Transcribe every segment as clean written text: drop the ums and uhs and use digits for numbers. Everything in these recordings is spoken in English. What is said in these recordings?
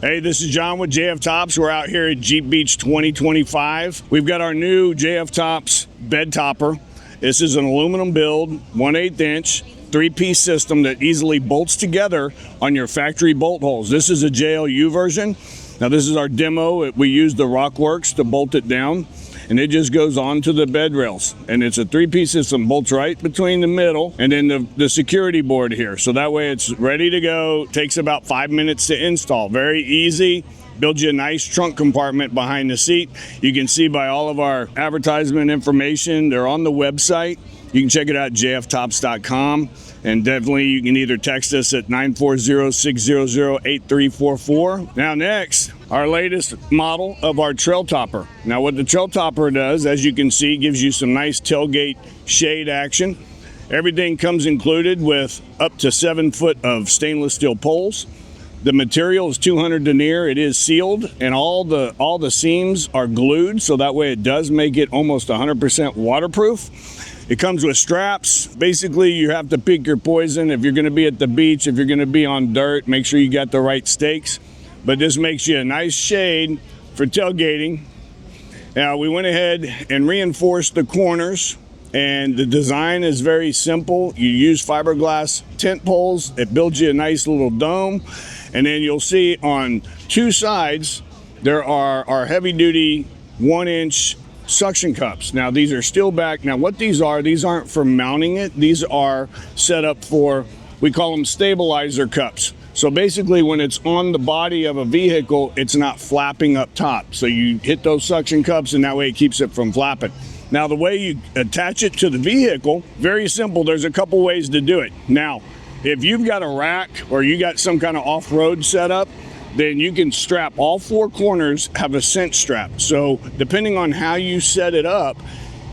Hey, this is John with JFTops. We're out here at Jeep Beach 2025. We've got our new JFTops bed topper. This is an aluminum build, 1/8 inch, 3-piece system that easily bolts together on your factory bolt holes. This is a JLU version. Now this is our demo. We use the Rockworks to bolt it down, and it just goes on to the bed rails. And it's a 3-piece system, bolts right between the middle and then the security board here. So that way it's ready to go. Takes about 5 minutes to install. Very easy. Builds you a nice trunk compartment behind the seat. You can see by all of our advertisement information, they're on the website. You can check it out at jftops.com. And definitely you can either text us at 940-600-8344. Now next, our latest model of our trail topper. Now what the trail topper does, as you can see, gives you some nice tailgate shade action. Everything comes included with up to 7 foot of stainless steel poles. The material is 200 denier. It is sealed, and all the seams are glued, so that way it does make it almost 100% waterproof. It comes with straps. Basically, you have to pick your poison. If you're gonna be at the beach, if you're gonna be on dirt, make sure you got the right stakes. But this makes you a nice shade for tailgating. Now, we went ahead and reinforced the corners, and the design is very simple. You use fiberglass tent poles. It builds you a nice little dome. And then you'll see on 2 sides, there are our heavy-duty 1-inch suction cups. Now these are steel back. Now what these aren't for mounting it. These are set up for, we call them stabilizer cups. So basically when it's on the body of a vehicle, it's not flapping up top. So you hit those suction cups and that way it keeps it from flapping. Now the way you attach it to the vehicle, very simple. There's a couple ways to do it. Now, if you've got a rack or you got some kind of off-road setup, then you can strap all 4 corners, have a cinch strap. So depending on how you set it up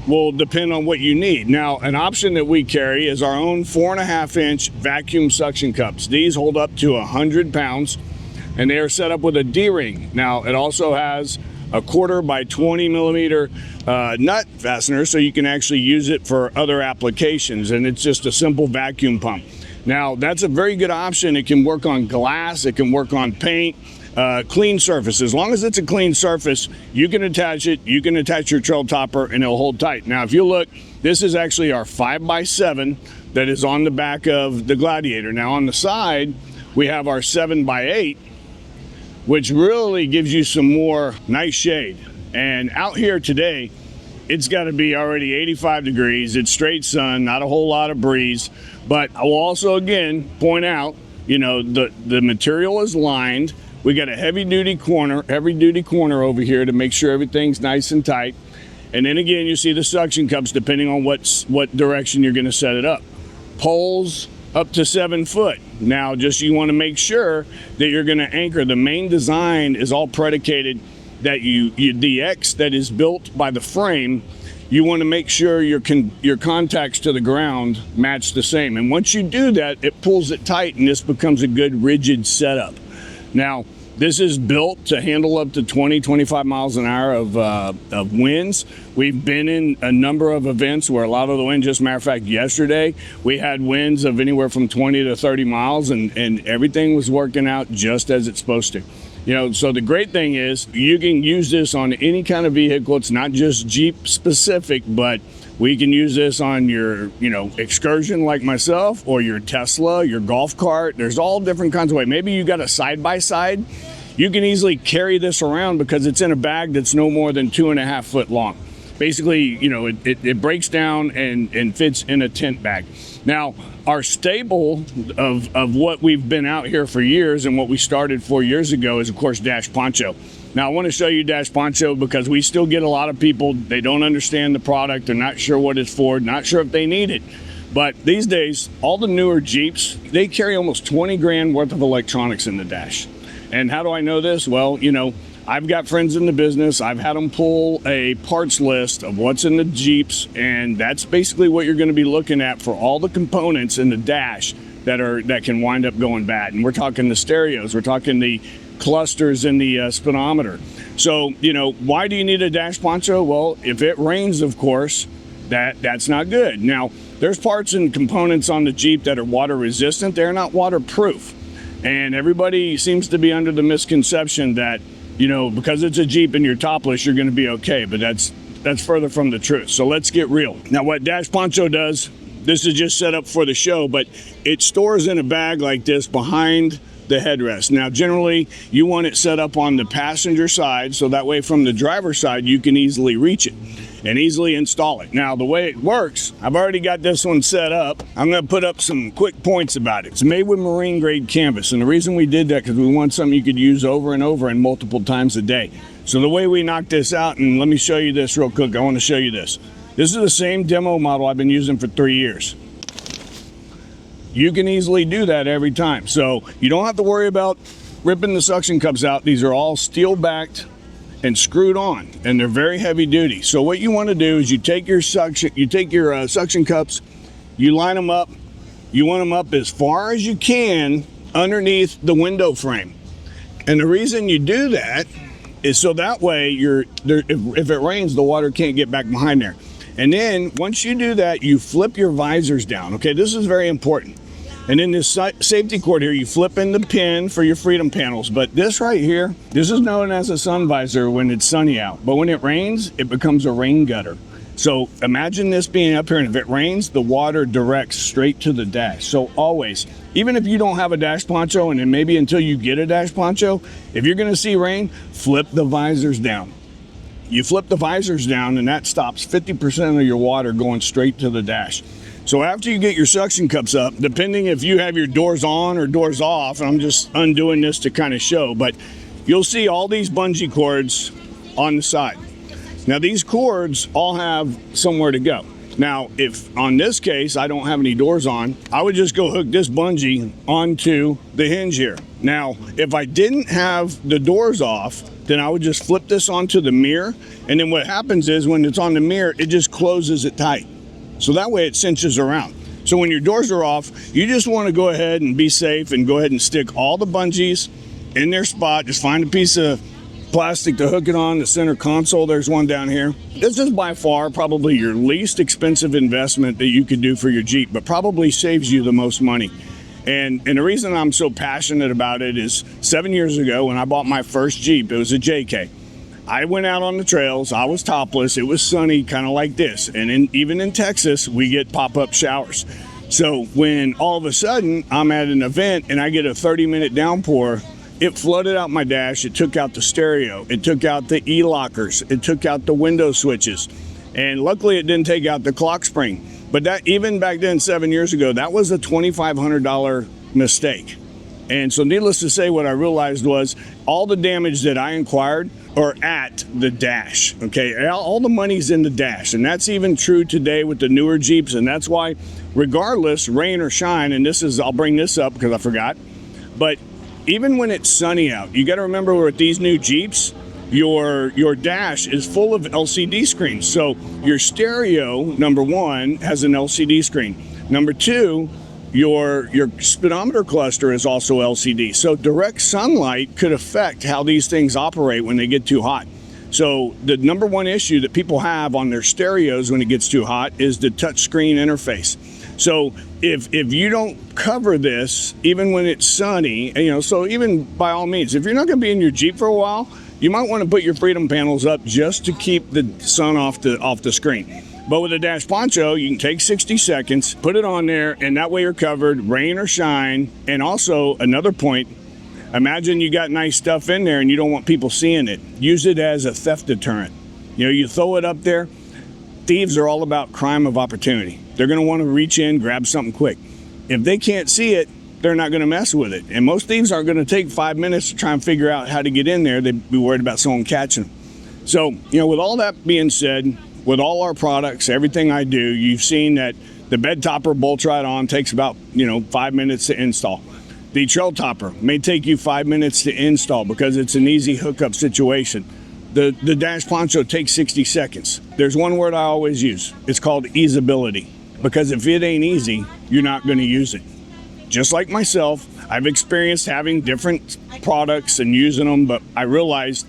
will depend on what you need. Now, an option that we carry is our own 4.5 inch vacuum suction cups. These hold up to 100 pounds and they are set up with a D-ring. Now, it also has a 1/4 by 20 millimeter nut fastener, so you can actually use it for other applications, and it's just a simple vacuum pump. Now, that's a very good option. It can work on glass, it can work on paint, clean surface. As long as it's a clean surface, you can attach it, you can attach your trail topper, and it'll hold tight. Now, if you look, this is actually our 5x7 that is on the back of the Gladiator. Now, on the side, we have our 7x8, which really gives you some more nice shade. And out here today, it's got to be already 85 degrees. It's straight sun, not a whole lot of breeze. But I will also, again, point out, you know, the material is lined. We got a heavy-duty corner over here to make sure everything's nice and tight. And then again, you see the suction cups depending on what direction you're going to set it up. Poles up to 7 foot. Now, just you want to make sure that you're going to anchor. The main design is all predicated that the X that is built by the frame, you want to make sure your contacts to the ground match the same. And once you do that, it pulls it tight and this becomes a good rigid setup. Now, this is built to handle up to 20-25 miles an hour of winds. We've been in a number of events where a lot of the wind, just a matter of fact, yesterday, we had winds of anywhere from 20 to 30 miles and everything was working out just as it's supposed to. You know, so the great thing is you can use this on any kind of vehicle. It's not just Jeep specific, but we can use this on your, excursion like myself, or your Tesla, your golf cart. There's all different kinds of ways. Maybe you got a side-by-side. You can easily carry this around because it's in a bag that's no more than 2.5 foot long. Basically, it breaks down and fits in a tent bag. Now, our staple of what we've been out here for years and what we started 4 years ago is, of course, Dash Poncho. Now, I want to show you Dash Poncho because we still get a lot of people, they don't understand the product, they're not sure what it's for, not sure if they need it. But these days, all the newer Jeeps, they carry almost 20 grand worth of electronics in the dash. And how do I know this? Well, I've got friends in the business. I've had them pull a parts list of what's in the Jeeps, and that's basically what you're going to be looking at for all the components in the dash that can wind up going bad. And we're talking the stereos, we're talking the clusters in the speedometer. So, why do you need a Dash Poncho? Well, if it rains, of course, that's not good. Now, there's parts and components on the Jeep that are water resistant. They're not waterproof. And everybody seems to be under the misconception that, you know, because it's a Jeep and you're topless, you're going to be okay. But that's further from the truth. So let's get real. Now, what Dash Poncho does, this is just set up for the show, but it stores in a bag like this behind the headrest. Now, generally, you want it set up on the passenger side, so that way from the driver's side, you can easily reach it and easily install it. Now, the way it works, I've already got this one set up. I'm going to put up some quick points about it. It's made with marine grade canvas, and the reason we did that because we want something you could use over and over and multiple times a day. So the way we knock this out, and let me show you this real quick. I want to show you this. This is the same demo model I've been using for 3 years. You can easily do that every time. So you don't have to worry about ripping the suction cups out. These are all steel backed and screwed on, and they're very heavy duty. So what you want to do is you take your suction cups, you line them up. You want them up as far as you can underneath the window frame. And the reason you do that is so that way if it rains, the water can't get back behind there. And then once you do that, you flip your visors down. Okay, this is very important. And in this safety cord here, you flip in the pin for your freedom panels. But this right here, this is known as a sun visor when it's sunny out. But when it rains, it becomes a rain gutter. So imagine this being up here, and if it rains, the water directs straight to the dash. So always, even if you don't have a Dash Poncho, and then maybe until you get a Dash Poncho, if you're gonna see rain, flip the visors down. You flip the visors down, and that stops 50% of your water going straight to the dash. So after you get your suction cups up, depending if you have your doors on or doors off, and I'm just undoing this to kind of show, but you'll see all these bungee cords on the side. Now these cords all have somewhere to go. Now, if on this case, I don't have any doors on, I would just go hook this bungee onto the hinge here. Now, if I didn't have the doors off, then I would just flip this onto the mirror. And then what happens is when it's on the mirror, it just closes it tight. So that way it cinches around. So when your doors are off, you just want to go ahead and be safe and go ahead and stick all the bungees in their spot. Just find a piece of plastic to hook it on the center console. There's one down here. This is by far probably your least expensive investment that you could do for your Jeep, but probably saves you the most money. And the reason I'm so passionate about it is 7 years ago when I bought my first Jeep, it was a JK. I went out on the trails, I was topless, it was sunny, kind of like this. And even in Texas, we get pop-up showers. So when all of a sudden I'm at an event and I get a 30-minute downpour, it flooded out my dash, it took out the stereo, it took out the e-lockers, it took out the window switches. And luckily it didn't take out the clock spring. But that, even back then, 7 years ago, that was a $2,500 mistake. And so needless to say, what I realized was all the damage that I inquired are at the dash, okay? All the money's in the dash, and that's even true today with the newer Jeeps, and that's why regardless, rain or shine, and I'll bring this up because I forgot, but even when it's sunny out, you gotta remember with these new Jeeps, your dash is full of LCD screens. So your stereo, number one, has an LCD screen. Number two, your speedometer cluster is also LCD. So direct sunlight could affect how these things operate when they get too hot. So the number one issue that people have on their stereos when it gets too hot is the touchscreen interface. So if you don't cover this, even when it's sunny, so even by all means, if you're not gonna be in your Jeep for a while, you might want to put your freedom panels up just to keep the sun off the screen. But with a Dash Poncho, you can take 60 seconds, put it on there, and that way you're covered, rain or shine. And also, another point, imagine you got nice stuff in there and you don't want people seeing it. Use it as a theft deterrent. You throw it up there. Thieves are all about crime of opportunity. They're going to want to reach in, grab something quick. If they can't see it, they're not going to mess with it. And most thieves aren't going to take 5 minutes to try and figure out how to get in there. They'd be worried about someone catching them. So, with all that being said, with all our products, everything I do, you've seen that the bed topper bolts right on, takes about, 5 minutes to install. The trail topper may take you 5 minutes to install because it's an easy hookup situation. The Dash Poncho takes 60 seconds. There's one word I always use. It's called easeability. Because if it ain't easy, you're not going to use it. Just like myself, I've experienced having different products and using them, but I realized,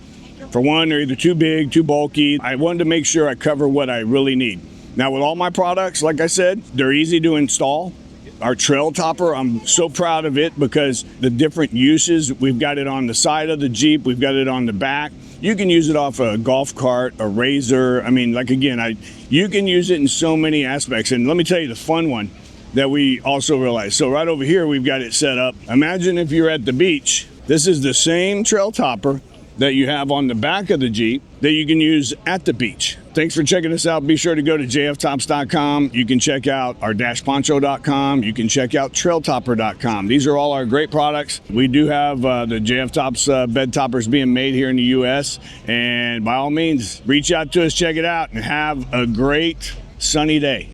for one, they're either too big, too bulky. I wanted to make sure I cover what I really need. Now, with all my products, like I said, they're easy to install. our trail topper. I'm so proud of it because the different uses. We've got it on the side of the Jeep. We've got it on the back. You can use it off a golf cart, a razor. I mean, like again, you can use it in so many aspects. And let me tell you the fun one that we also realized. So right over here, we've got it set up. Imagine if you're at the beach. This is the same trail topper that you have on the back of the Jeep that you can use at the beach. Thanks for checking us out. Be sure to go to JFTops.com. You can check out our DashPoncho.com. You can check out TrailTopper.com. These are all our great products. We do have the JFTops bed toppers being made here in the U.S. And by all means, reach out to us, check it out, and have a great sunny day.